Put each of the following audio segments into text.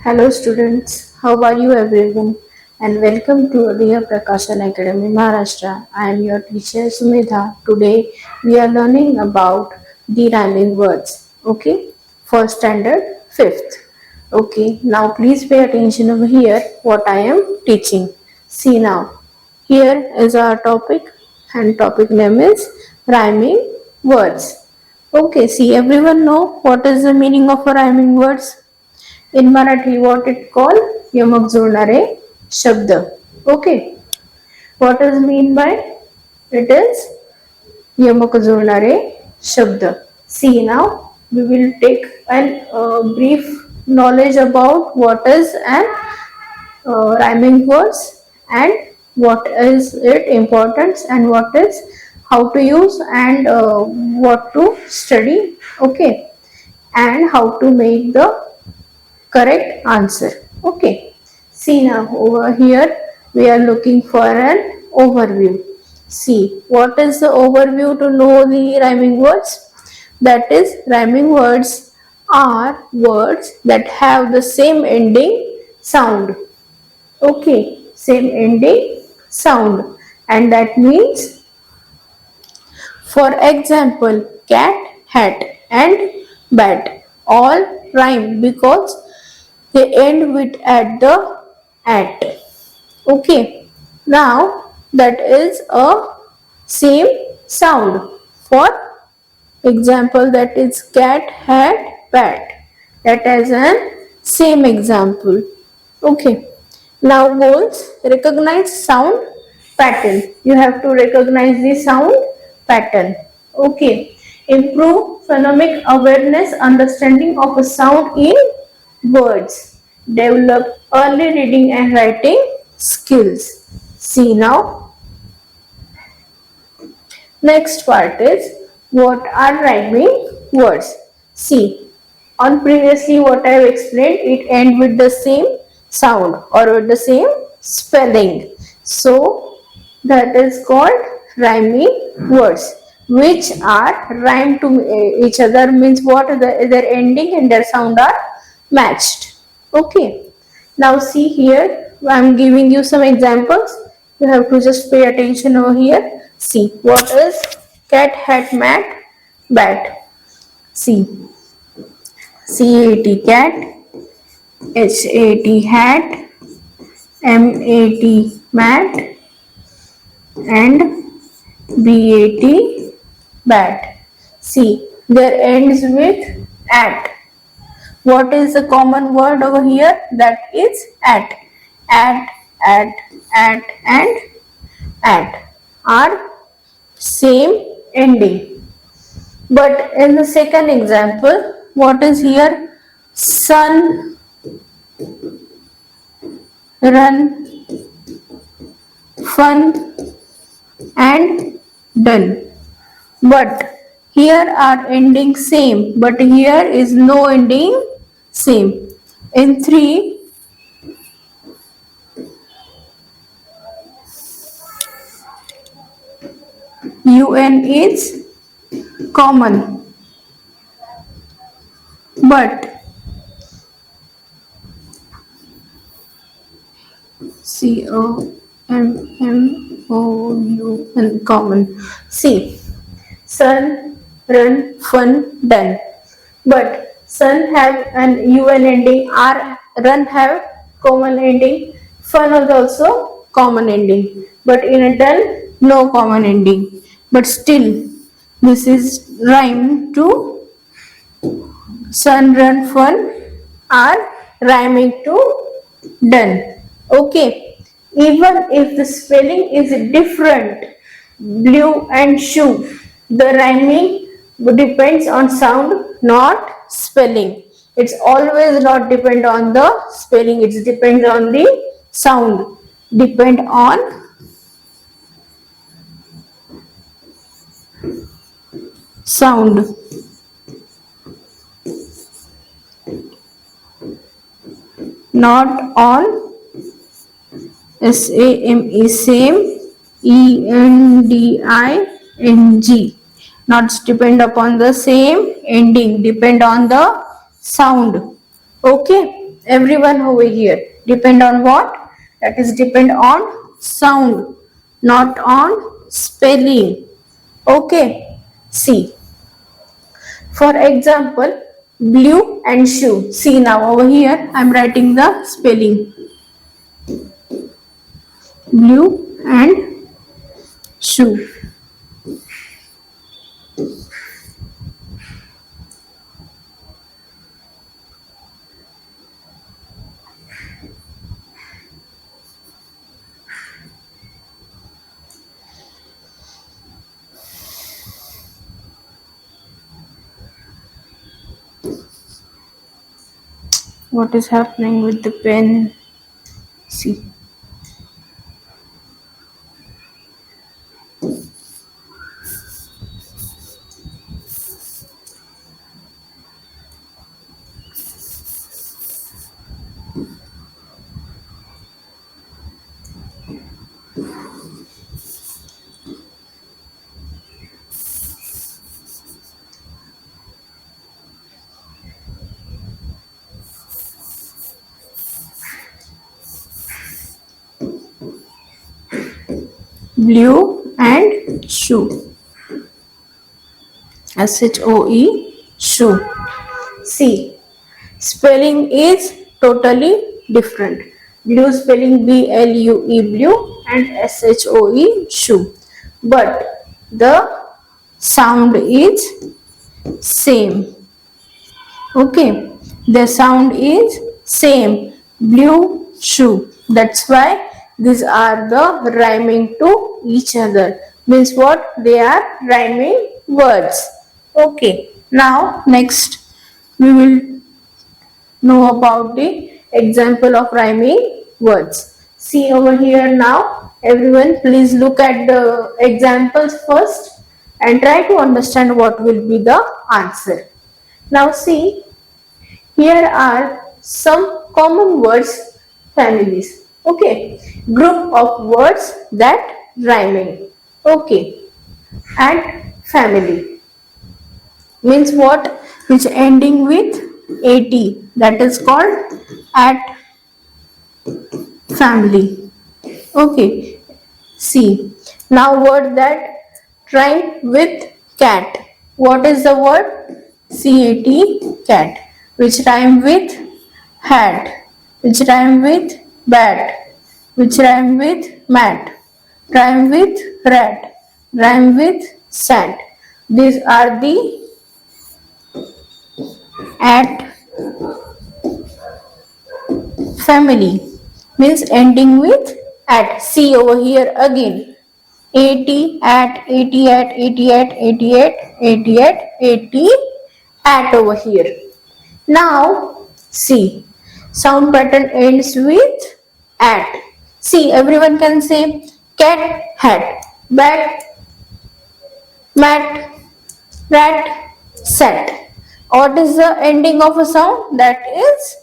Hello students, how are you everyone? And welcome to Riya Prakashan Academy Maharashtra. I am your teacher Sumedha. Today we are learning about the rhyming words. Okay, for standard 5th. Okay, now please pay attention over here what I am teaching. See now, here is our topic and topic name is rhyming words. Okay, see everyone know what is the meaning of a rhyming words? In Marathi, what it called? यमक जोडणारे शब्द. Okay. What is mean by? It is यमक जोडणारे शब्द. See now, we will take an brief knowledge about what is an rhyming words and what is it importance and what is how to use and what to study. Okay, and how to make the correct answer. Okay, see now over here we are looking for an overview. See what is the overview to know the rhyming words? That is, rhyming words are words that have the same ending sound. Okay, same ending sound, and that means, for example, cat, hat, and bat all rhyme because they end with at the at. Okay, now that is a same sound. For example, that is cat, hat, bat. That is an same example. Okay, now goals: recognize sound pattern. You have to recognize the sound pattern. Okay, improve phonemic awareness, understanding of a sound in words. Develop early reading and writing skills. See now. Next part is what are rhyming words. See, on previously what I have explained, it end with the same sound or with the same spelling. So that is called rhyming words, which are rhyme to each other, means what their ending and their sound are matched. Okay, now see here I am giving you some examples. You have to just pay attention over here. See what is cat, hat, mat, bat. See, CAT cat, HAT hat, MAT mat, and BAT bat. See, their ends with at. What is the common word over here? That is at. At, at, and at are same ending. But in the second example, what is here? Sun, run, fun, and done. But here are ending same, but here is no ending same. In 3, UN is common, but COMMOUN common. See, sun, run, fun, done. But sun have an UN ending, run have common ending, fun is also common ending. But in a done, no common ending. But still, this is rhyme to sun, run, fun are rhyming to done. Okay, even if the spelling is different, blue and shoe, the rhyming depends on sound, not spelling. It's always not depend on the spelling, it depends on the sound. Depend on sound. Not on SAME, same, ENDING. Not depend upon the same ending, depend on the sound. Okay, everyone over here depend on what? That is depend on sound, not on spelling. Okay, see, for example, blue and shoe. See, now over here I am writing the spelling, blue and shoe. What is happening with the pen? See, blue and shoe. SHOE, shoe. See, spelling is totally different. Blue spelling BLUE, blue, and SHOE, shoe. But the sound is same. Okay, the sound is same. Blue shoe. That's why these are the rhyming to each other. Means what? They are rhyming words. Okay, now next we will know about the example of rhyming words. See over here now, everyone please look at the examples first and try to understand what will be the answer. Now see, here are some common words families. Okay, group of words that rhyming. Okay, and family means what? Which ending with at, that is called at family. Okay, see, now word that rhyme with cat. What is the word? CAT, cat. Which rhyme with hat, which rhyme with bat, which rhyme with mat, rhyme with rat, rhyme with sat. These are the at family, means ending with at. See over here again, 80 at, 80 at, 80 at, 80 at, 80 at, 80 at over here. Now see, sound pattern ends with at. See, everyone can say cat, hat, bat, mat, rat, sat. What is the ending of a sound? That is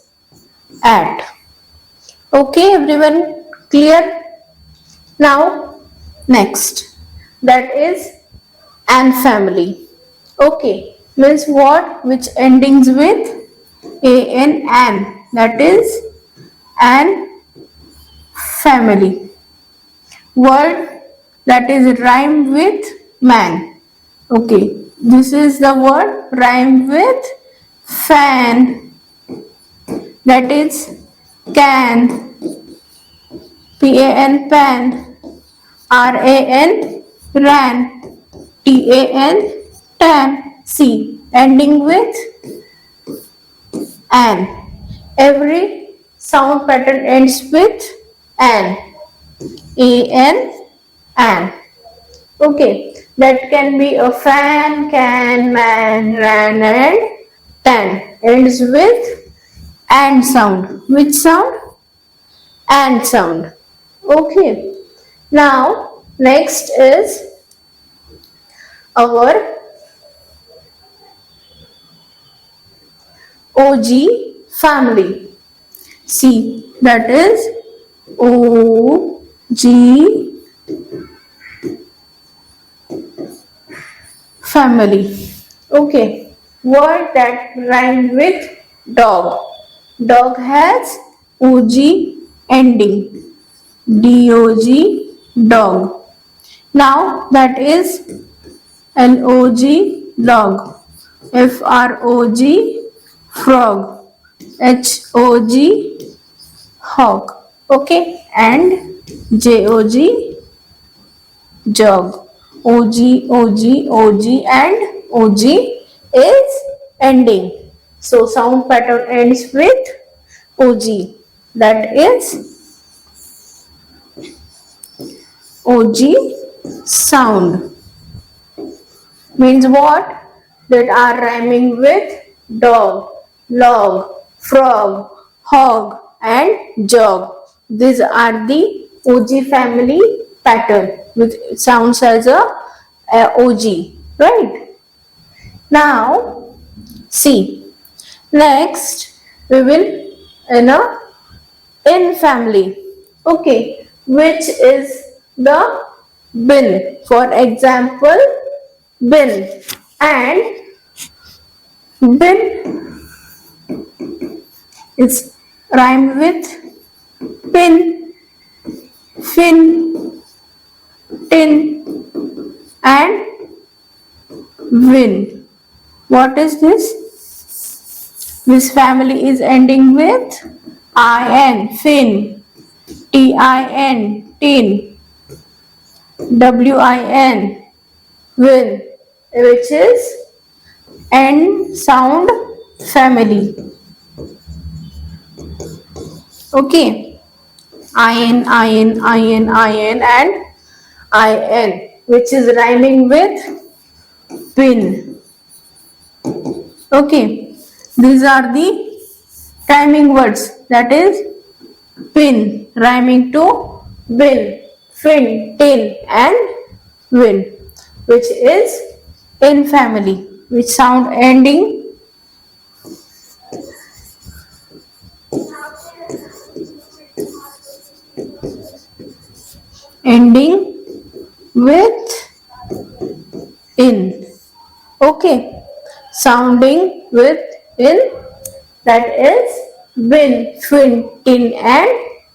at. Okay, everyone clear? Now next, that is an family. Okay, means what? Which endings with an. That is an family. Word that is rhyme with man. Okay, this is the word rhyme with fan. That is can. PAN, pan. RAN, ran. TAN, tan. C, ending with an. Every sound pattern ends with an. An. Okay, that can be a fan, can, man, ran, and tan. Ends with and sound. Which sound? And sound. Okay. Now, next is our OG family. See, that is OG family. Okay, word that rhyme with Dog. Dog has OG ending. DOG, dog. Now that is LOG, log. FROG, frog. HOG, hog. Okay, and JOG, jog. OG, and OG is ending. So sound pattern ends with OG. That is OG sound. Means what? That are rhyming with dog, log, frog, hog, and jog. These are the OG family pattern, which sounds as a OG, right? Now, see. Next, we will in a in family. Okay, which is the bin. For example, bin, and bin is rhyme with pin, fin, tin, and win. What is this? This family is ending with in, fin, tin, tin, win, win, which is end sound family. Okay, in, and in, which is rhyming with pin. Okay, these are the rhyming words, that is pin rhyming to bin, fin, tin, and win, which is in family, which sound ending with in. Okay, sounding with in, that is win, fin, tin, and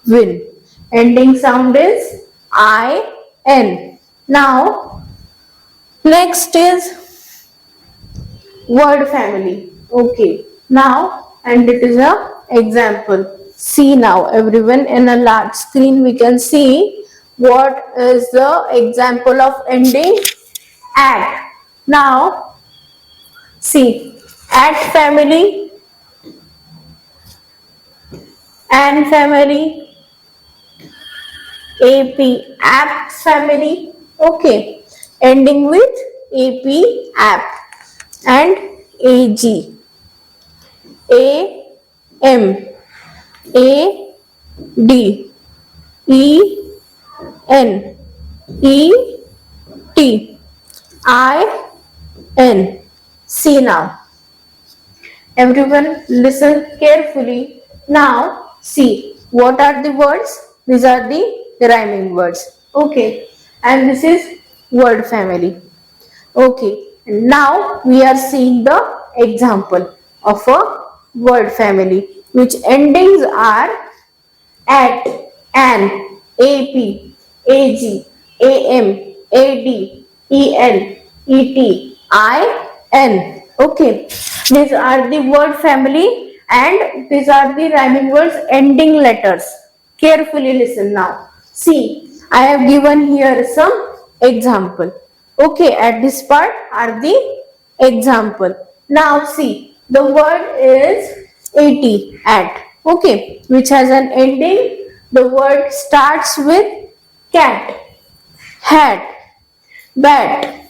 win. Ending sound is in. Now, next is word family. Okay, now, and it is a example. See now, everyone, in a large screen we can see what is the example of ending at. Now, see, at family, and family, AP, app family. Okay, ending with AP, app, and AG, AM, AD, EN, ET, IN. See now. Everyone listen carefully. Now see, what are the words? These are the rhyming words. Okay, and this is word family. Okay, and now we are seeing the example of a word family, which endings are at, an, ap, ag, am, ad, en, et, in. Okay, these are the word family, and these are the rhyming words ending letters. Carefully listen now. See, I have given here some example. Okay, at this part are the example. Now see, the word is 80, at. Okay, which has an ending. The word starts with cat, hat, bat.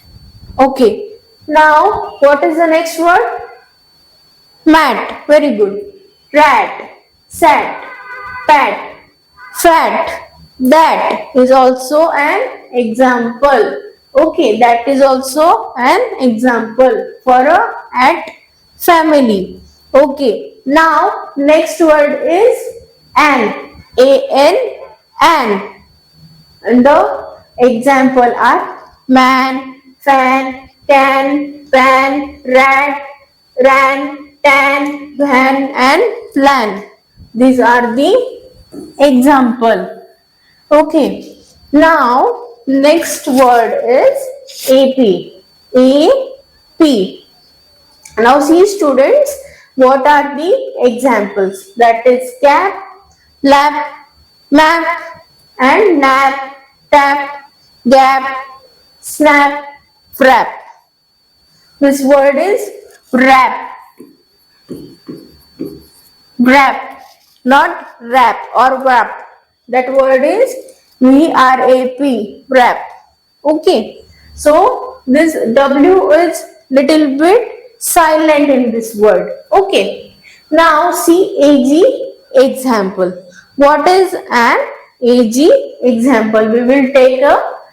Okay, now what is the next word? Mat. Very good. Rat, sat, pat, fat. That is also an example. Okay, that is also an example for a at family. Okay, now next word is an, an. And the example are man, fan, can, pan, rat, ran, tan, van, and plan. These are the example. Okay. Now next word is AP. AP. Now see students, what are the examples? That is cap, lap, map, and nap, tap, gap, snap, frap. This word is wrap, wrap, not wrap or wrap. That word is VRAP, wrap. Okay, so this W is little bit silent in this word. Okay, now see AG example. What is an AG example? We will take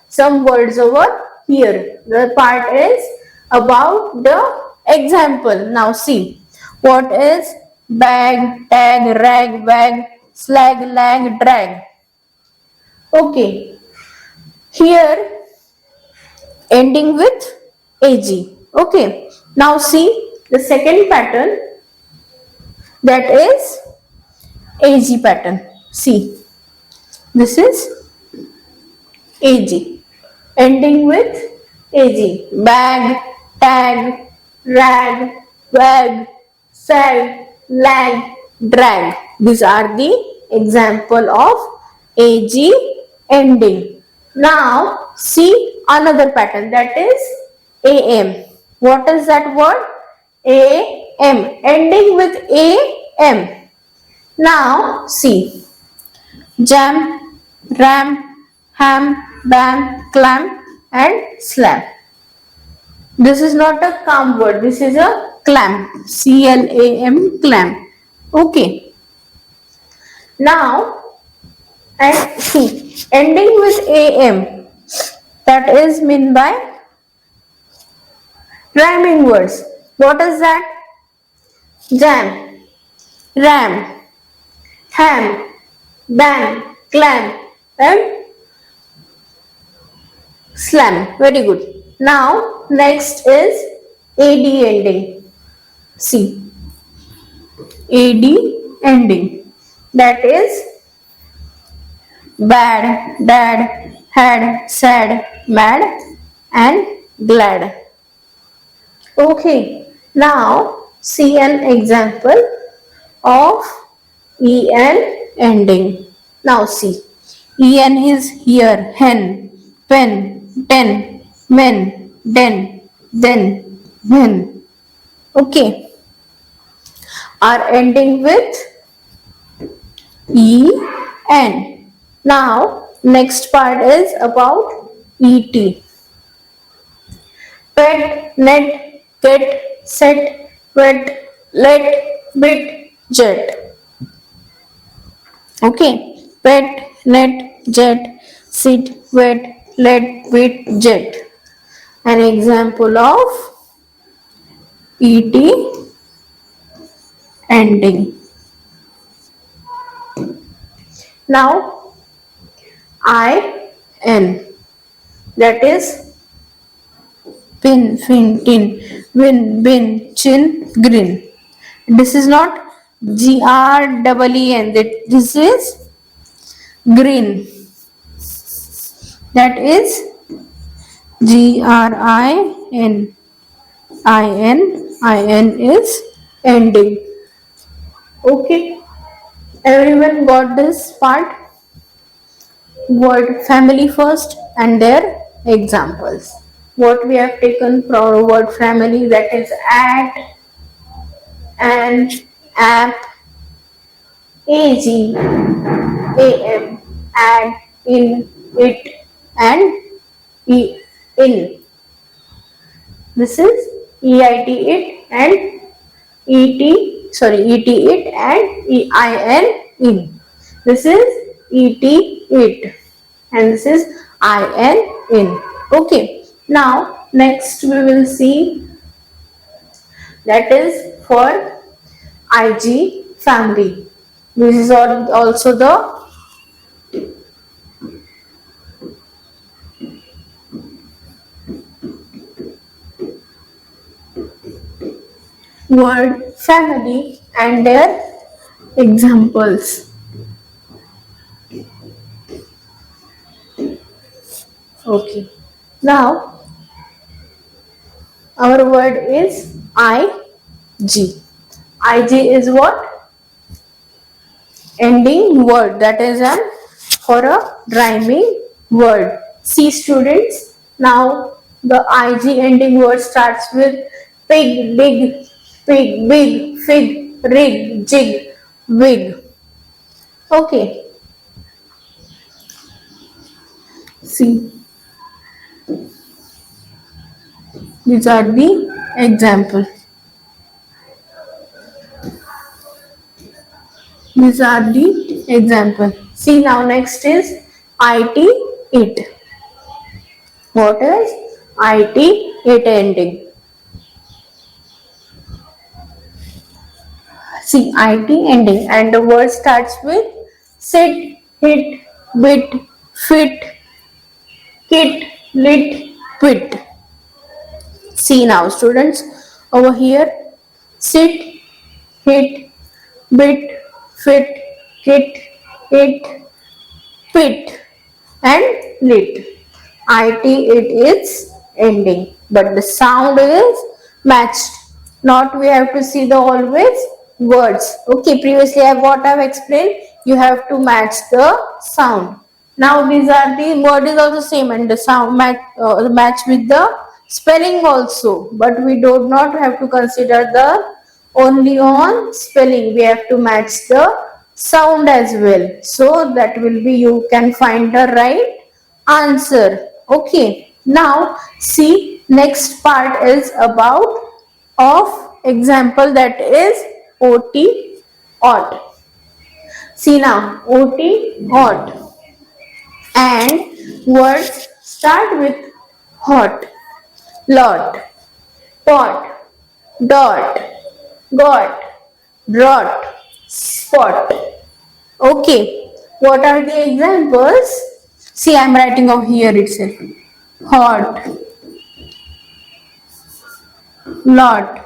some words over here. The part is about the example. Now see, what is bag, tag, rag, wag, slag, lag, drag. Okay, here ending with AG. Okay, now see the second pattern, that is AG pattern. See, this is AG ending with AG. Bag, tag, rag, wag, sag, lag, drag. These are the example of AG ending. Now see another pattern, that is AM. What is that word? AM ending with AM. Now see jam, ram, ham, bam, clam, and slam. This is not a calm word, this is a clam. CLAM, clam. Okay. Now and see ending with AM, that is mean by rhyming words. What is that? Jam, ram, ham, bam, clam, and slam. Very good. Now next is AD ending. See, AD ending. That is bad, dad, had, sad, mad, and glad. Okay. Now see an example of EN ending. Now see. EN is here, hen, pen, ten, men, den, then, when. Okay. Are ending with EN. Now next part is about ET. Pet, net, get, set, wet, let, bit, jet. Okay, pet, net, jet, sit, wet, let, wit, jet. An example of ET ending. Now IN, that is pin, fin, tin, win, bin, chin, grin. This is not GREEN, this is green. That is GRIN. IN is ending. Okay, everyone got this part? Word family first and their examples. What we have taken from word family, that is at, and, app, AG, AM, add, in, it, and in. This is EIT it and ET it and EIN in. This is ET it and this is IN in. Okay. Now next we will see, that is for IG family. This is also the word family and their examples. Okay. Now our word is IG. IG is what? Ending word. That is an for a rhyming word. See students. Now the IG ending word starts with pig, dig, pig, big, fig, rig, jig, wig. Okay. See, these are the example. These are the example. See now next is IT it. What is IT it ending? See IT ending and the word starts with sit, hit, bit, fit, kit, lit, quit. See now students over here sit, hit, bit, fit, kit, hit, pit and lit. IT it is ending but the sound is matched. Not we have to see the always words. Okay, previously what I've explained, you have to match the sound. Now these are the word is also same and the sound match with the spelling also, but we do not have to consider the only on spelling, we have to match the sound as well, so that will be you can find the right answer. Okay, now see next part is about of example, that is OT odd. See now OT odd and words start with hot, lot, pot, dot, got, drought, spot. Okay, what are the examples? See, I am writing over here itself. Hot, lot,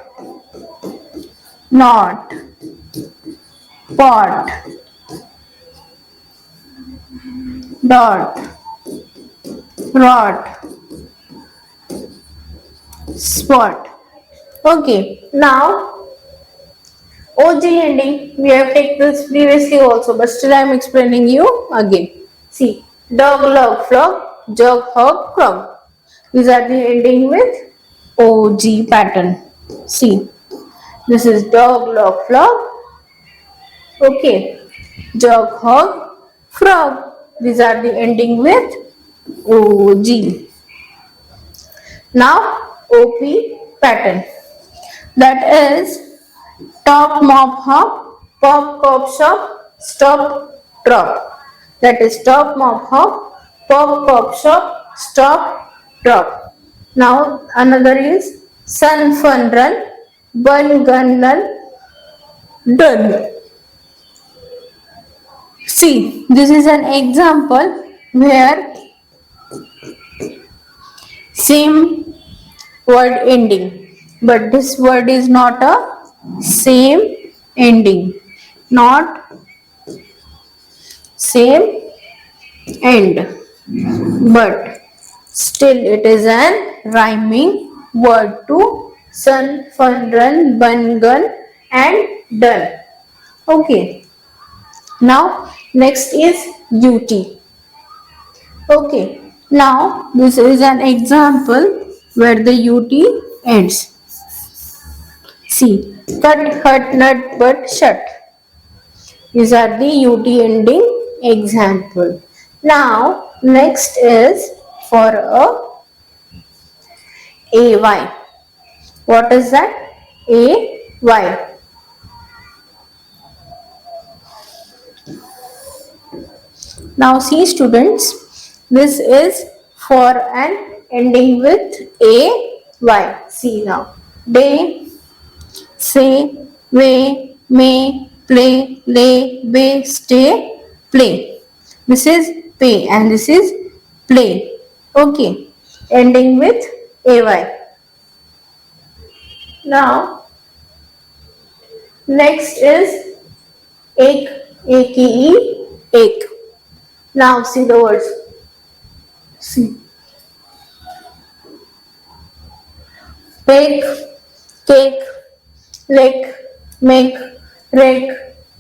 not, pot, dot, rot, spot. Okay, now OG ending, we have taken this previously also, but still I am explaining you again. See, dog, log, frog, jog, hog, frog. These are the ending with OG pattern. See, this is dog, log, frog. Okay, jog, hog, frog. These are the ending with OG. Now OP pattern. That is top, mop, hop, pop, cop, shop, stop, drop. That is top, mop, hop, pop, cop, shop, stop, drop. Now another is sun, fun, run, bun, gun, run, done. See, this is an example where same word ending, but this word is not a same ending, not same end, but still it is an rhyming word to sun, fun, run, bun, gun and done. Okay, now next is UT. Okay, now this is an example where the UT ends. See, cut, hut, nut, but, shut. These are the UT ending example. Now, next is for a AY. What is that? AY. Now see students, this is for an ending with AY. See now. Day, say, way, may, play, lay, bay, stay, play. This is pay and this is play. Okay, ending with AY. Now Next is ek, ake, ek. Now see the words. See. Bake, cake, lick, make, rake,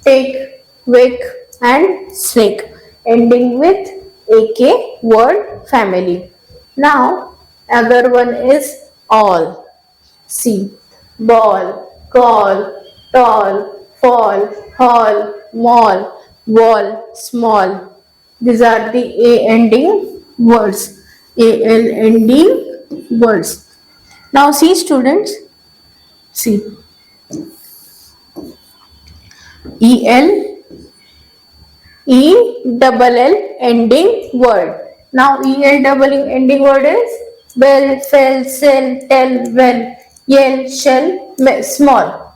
take, wake and snake, ending with AK word family. Now other one is all. See, ball, call, tall, fall, hall, mall, wall, small. These are the A ending words. AL ending words. Now see students, see EL, double L ending word. Now EL double L ending word is bell, fell, sell, tell, well, yell, shell, small.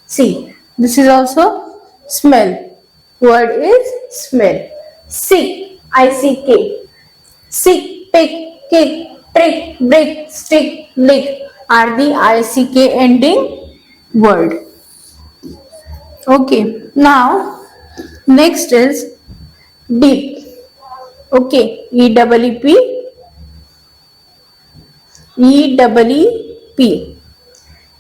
See, this is also smell. Word is smell. Sick, ICK. Sick, pick, kick, trick, brick, stick, lick are the ICK ending word. Okay, now next is deep. Okay, E-double-E-P.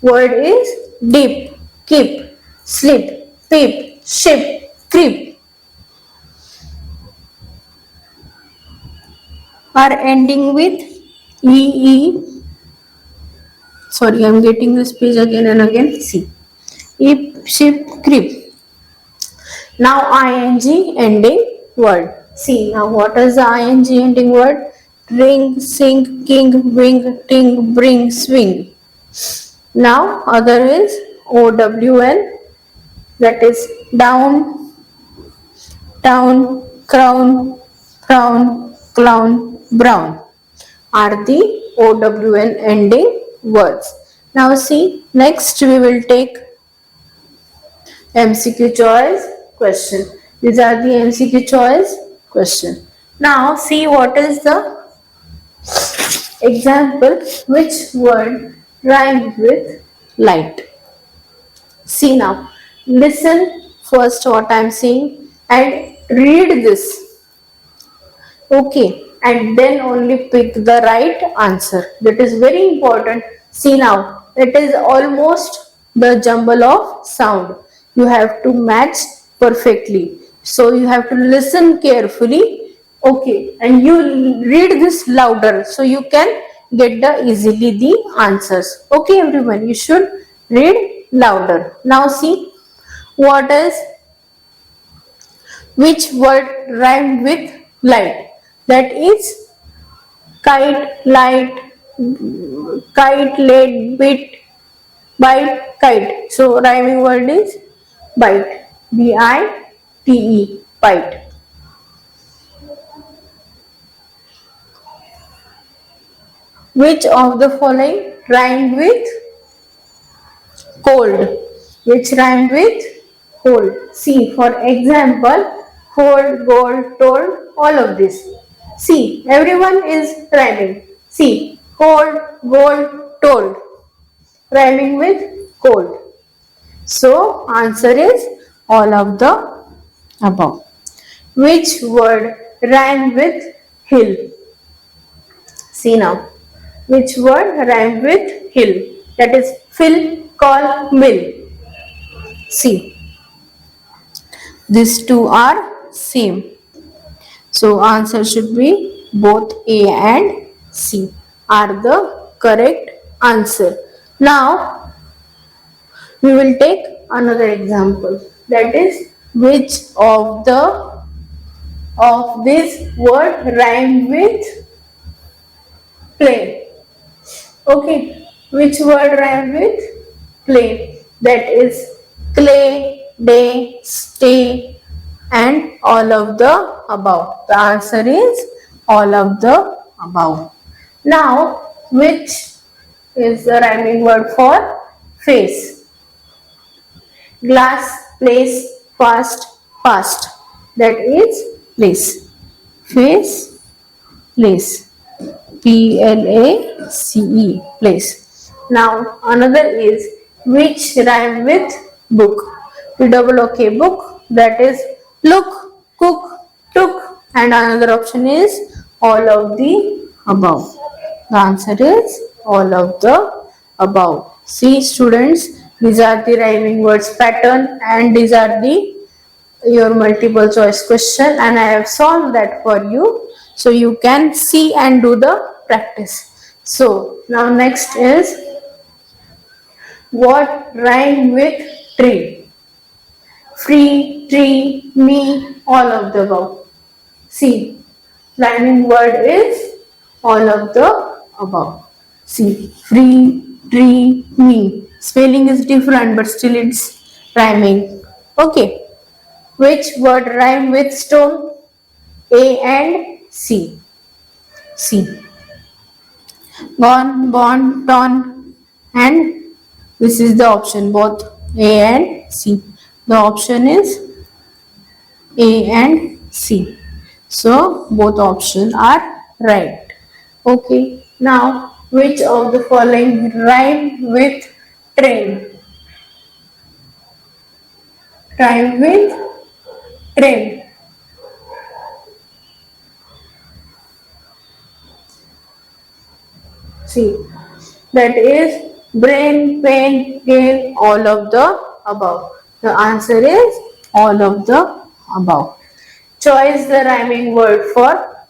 Word is deep, keep, slip, peep, ship, creep. Are ending with E-E. Sorry, I'm getting this page again and again. See, eep, ship, creep. Now ing ending word. See, now what is the ing ending word? Ring, sing, king, wing, ting, bring, swing. Now other is OWN, that is down, town, crown, frown, clown, brown are the OWN ending words. Now see, next we will take MCQ choice question. These are the MCQ choice question. Now see what is the example, which word rhymes with light. See now, listen first what I am saying and read this. Okay, and then only pick the right answer. That is very important. See now, it is almost the jumble of sound. You have to match perfectly. So you have to listen carefully. Okay, and you read this louder so you can get the easily the answers. Okay, everyone, you should read louder. Now see what is, which word rhyme with light? That is kite, light, kite, lead, bit, bite, kite. So rhyming word is bite. B-I-T-E, bite. Which of the following rhyme with cold? Which rhyme with cold? See, for example, hold, gold, told, all of this. See, everyone is rhyming. See, hold, gold, told, rhyming with cold. So, answer is all of the above. Which word rhyme with hill? See now. Which word rhyme with hill? That is fill, call, mill. See, these two are same. So answer should be both A and C are the correct answer. Now we will take another example, that is which of this word rhyme with play. Okay, which word rhyme with play? That is clay, day, stay and all of the above. The answer is all of the above. Now, which is the rhyming word for face? Glass, place, fast, fast. That is place. Face, place. Place, place. Now another is which rhyme with book. P-O-O-K, book. That is look, cook, took. And another option is all of the above. The answer is all of the above. See students, these are the rhyming words pattern and these are the your multiple choice question and I have solved that for you. So you can see and do the practice. So now next is what rhyme with tree? Free, tree, me, all of the above. See, rhyming word is all of the above. See, free, tree, me. Spelling is different but still it's rhyming. Okay. Which word rhyme with stone? A and C. C. Gone, born, torn, and this is the option both A and C. The option is A and C. So both options are right. Okay. Now, which of the following rhyme with train? Rhyme with train. See, that is brain, pain, gain, all of the above. The answer is all of the above. Choose the rhyming word for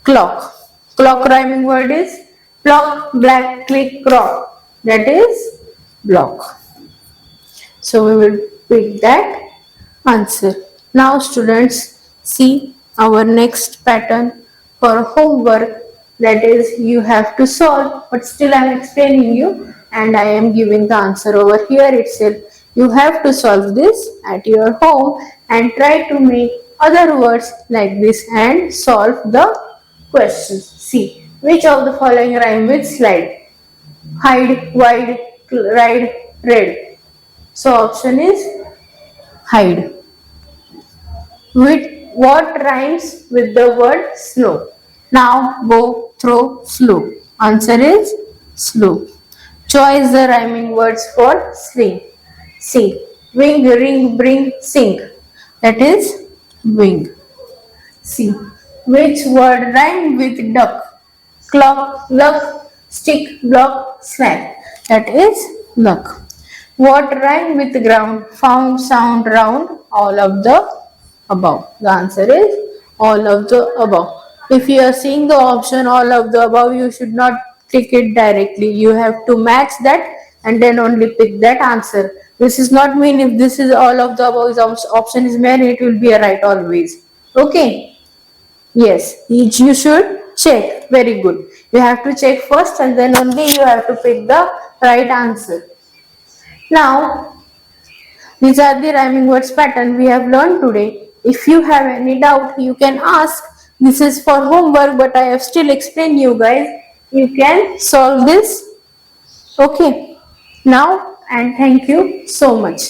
clock. Clock rhyming word is block, black, click, crop. That is block. So we will pick that answer. Now students, see our next pattern for homework, that is you have to solve, but still I am explaining you and I am giving the answer over here itself. You have to solve this at your home and try to make other words like this and solve the questions. See, which of the following rhyme with slide? Hide, wide, ride, red. So option is hide. With what rhymes with the word slow? Now go throw slow. Answer is slow. Choose the rhyming words for sling. Sing. Wing, ring, bring, sing. That is wing. See. Which word rhyme with duck? Clock, luck, stick, block, snack. That is luck. What rhyme with ground? Found, sound, round. All of the above. The answer is all of the above. If you are seeing the option all of the above, you should not click it directly. You have to match that and then only pick that answer. This is not mean if this is all of the above option is there, it will be a right always. Okay. Yes, you should check. Very good. You have to check first and then only you have to pick the right answer. Now, these are the rhyming words pattern we have learned today. If you have any doubt, you can ask. This is for homework, but I have still explained you guys. You can solve this. Okay. Now, and thank you so much.